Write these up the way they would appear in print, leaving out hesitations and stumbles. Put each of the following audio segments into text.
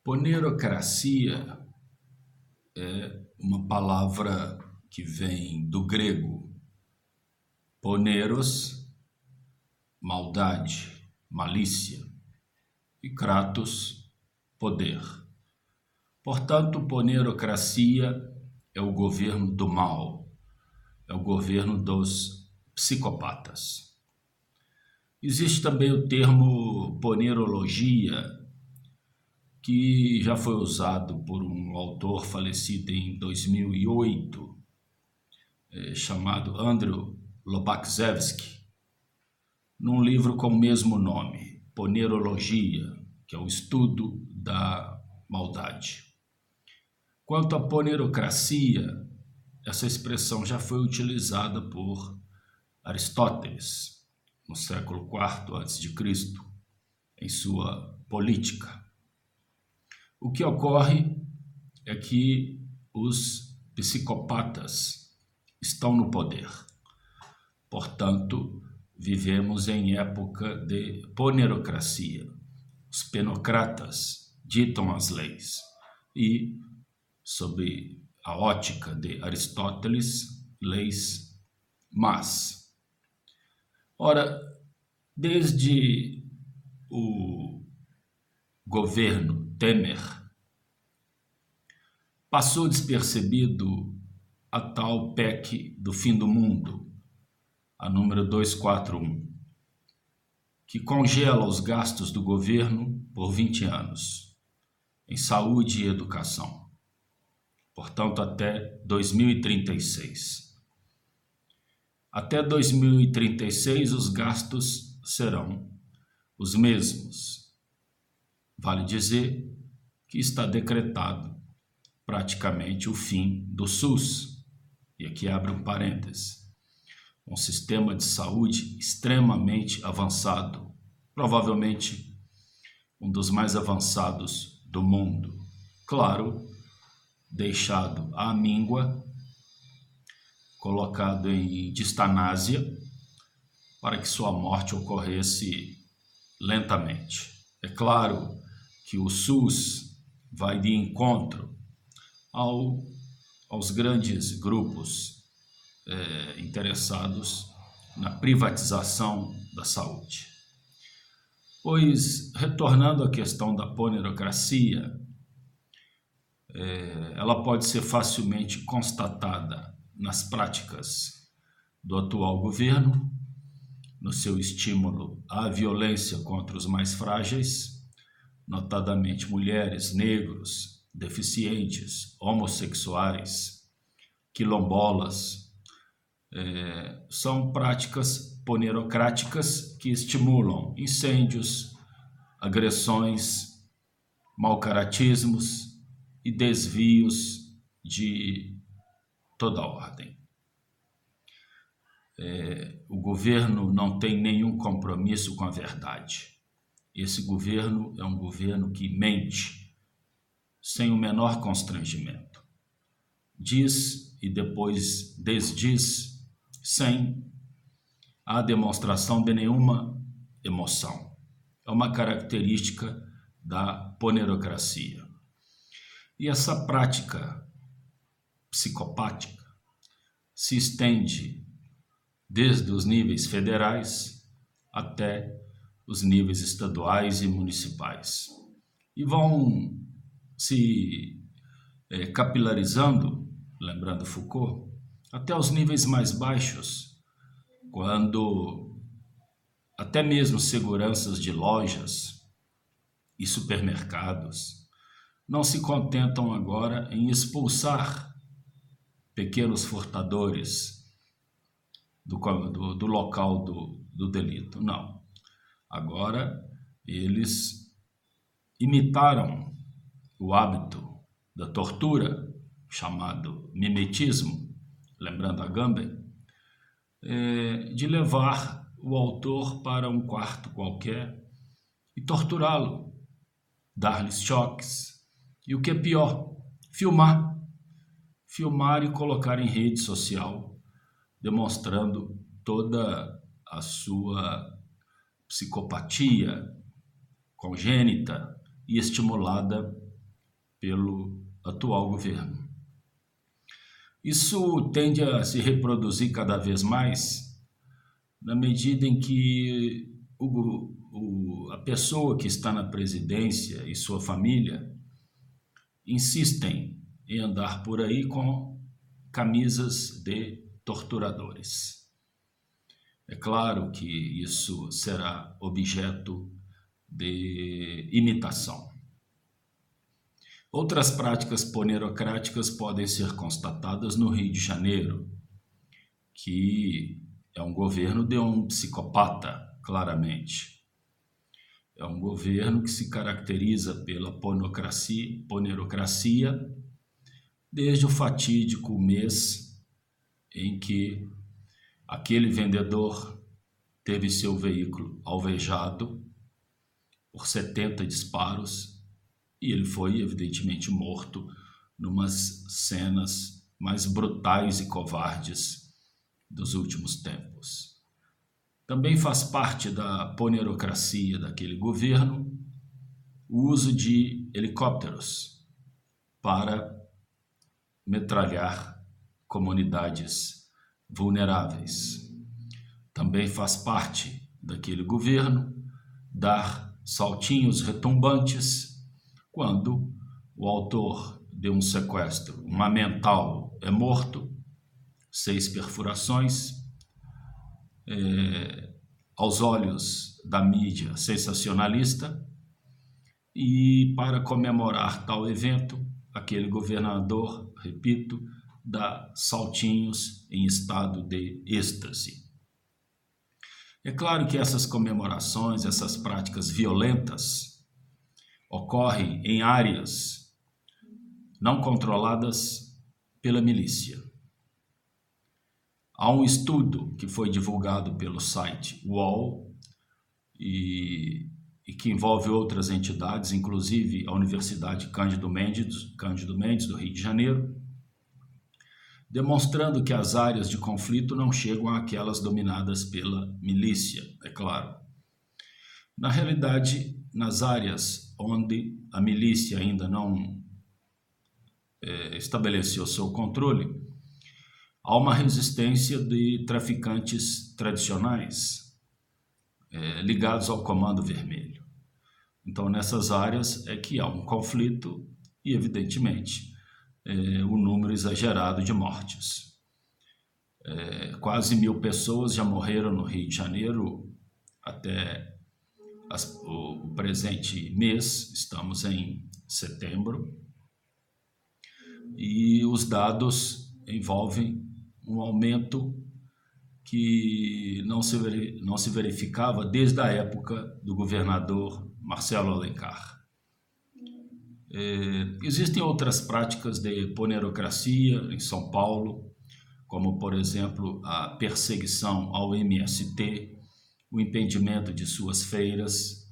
Ponerocracia é uma palavra que vem do grego poneros, maldade, malícia, e kratos, poder. Portanto, ponerocracia é o governo do mal, é o governo dos psicopatas. Existe também o termo ponerologia, que já foi usado por um autor falecido em 2008, chamado Andrew Lobaczewski, num livro com o mesmo nome, Ponerologia, que é o estudo da maldade. Quanto à ponerocracia, essa expressão já foi utilizada por Aristóteles, no século IV a.C., em sua Política. O que ocorre é que os psicopatas estão no poder. Portanto, vivemos em época de ponerocracia. Os penocratas ditam as leis e, sob a ótica de Aristóteles, leis más. Ora, desde o governo Temer, passou despercebido a tal PEC do fim do mundo, a número 241, que congela os gastos do governo por 20 anos, em saúde e educação, portanto até 2036. Até 2036 os gastos serão os mesmos. Vale dizer que está decretado praticamente o fim do SUS, e aqui abre um parêntese, um sistema de saúde extremamente avançado, provavelmente um dos mais avançados do mundo. Claro, deixado à míngua, colocado em distanásia, para que sua morte ocorresse lentamente. É claro que o SUS vai de encontro aos grandes grupos interessados na privatização da saúde. Pois, retornando à questão da ponerocracia, ela pode ser facilmente constatada nas práticas do atual governo, no seu estímulo à violência contra os mais frágeis, notadamente mulheres, negros, deficientes, homossexuais, quilombolas. São práticas ponerocráticas que estimulam incêndios, agressões, malcaratismos e desvios de toda ordem. O governo não tem nenhum compromisso com a verdade. Esse governo é um governo que mente sem o menor constrangimento. Diz e depois desdiz sem a demonstração de nenhuma emoção. É uma característica da ponerocracia. E essa prática psicopática se estende desde os níveis federais até os níveis estaduais e municipais. E vão se capilarizando, lembrando Foucault, até os níveis mais baixos, quando até mesmo seguranças de lojas e supermercados não se contentam agora em expulsar pequenos furtadores do local do delito. Não. Agora eles imitaram o hábito da tortura, chamado mimetismo, lembrando Agamben, de levar o autor para um quarto qualquer e torturá-lo, dar-lhes choques e, o que é pior, filmar e colocar em rede social, demonstrando toda a sua psicopatia congênita e estimulada pelo atual governo. Isso tende a se reproduzir cada vez mais na medida em que a pessoa que está na presidência e sua família insistem em andar por aí com camisas de torturadores. É claro que isso será objeto de imitação. Outras práticas ponerocráticas podem ser constatadas no Rio de Janeiro, que é um governo de um psicopata, claramente. É um governo que se caracteriza pela ponerocracia desde o fatídico mês em que aquele vendedor teve seu veículo alvejado por 70 disparos e ele foi evidentemente morto numas cenas mais brutais e covardes dos últimos tempos. Também faz parte da ponerocracia daquele governo o uso de helicópteros para metralhar comunidades vulneráveis. Também faz parte daquele governo dar saltinhos retumbantes quando o autor de um sequestro, uma mental, é morto, 6 perfurações, aos olhos da mídia sensacionalista, e para comemorar tal evento, aquele governador, repito, dá saltinhos em estado de êxtase. É claro que essas comemorações, essas práticas violentas, ocorrem em áreas não controladas pela milícia. Há um estudo que foi divulgado pelo site UOL e que envolve outras entidades, inclusive a Universidade Cândido Mendes, do Rio de Janeiro, demonstrando que as áreas de conflito não chegam àquelas dominadas pela milícia, é claro. Na realidade, nas áreas onde a milícia ainda não estabeleceu seu controle, há uma resistência de traficantes tradicionais ligados ao Comando Vermelho. Então, nessas áreas é que há um conflito e, evidentemente, o número exagerado de mortes. Quase 1.000 pessoas já morreram no Rio de Janeiro até o presente mês, estamos em setembro, e os dados envolvem um aumento que não se verificava desde a época do governador Marcelo Alencar. Existem outras práticas de ponerocracia em São Paulo, como, por exemplo, a perseguição ao MST, o impedimento de suas feiras,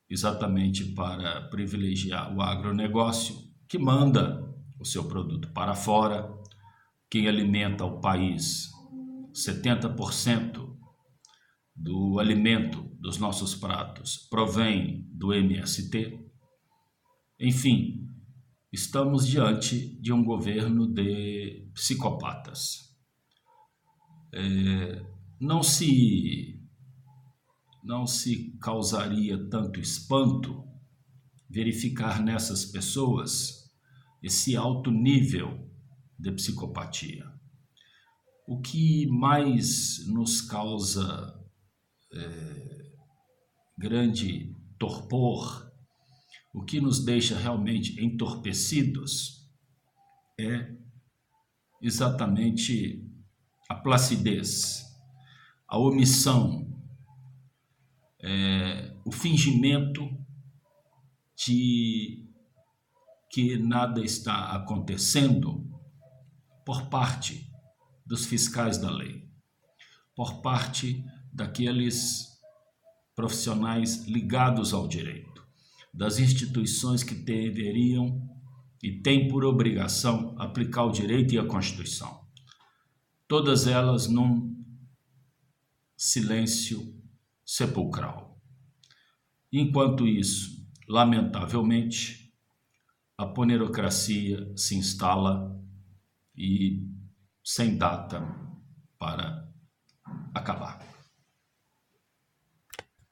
exatamente para privilegiar o agronegócio, que manda o seu produto para fora. Quem alimenta o país, 70% do alimento dos nossos pratos provém do MST. Enfim, estamos diante de um governo de psicopatas. Não se causaria tanto espanto verificar nessas pessoas esse alto nível de psicopatia. O que mais nos causa grande torpor, o que nos deixa realmente entorpecidos, é exatamente a placidez, a omissão, o fingimento de que nada está acontecendo por parte dos fiscais da lei, por parte daqueles profissionais ligados ao direito, das instituições que deveriam e têm por obrigação aplicar o direito e a Constituição. Todas elas num silêncio sepulcral. Enquanto isso, lamentavelmente, a ponerocracia se instala e sem data para acabar.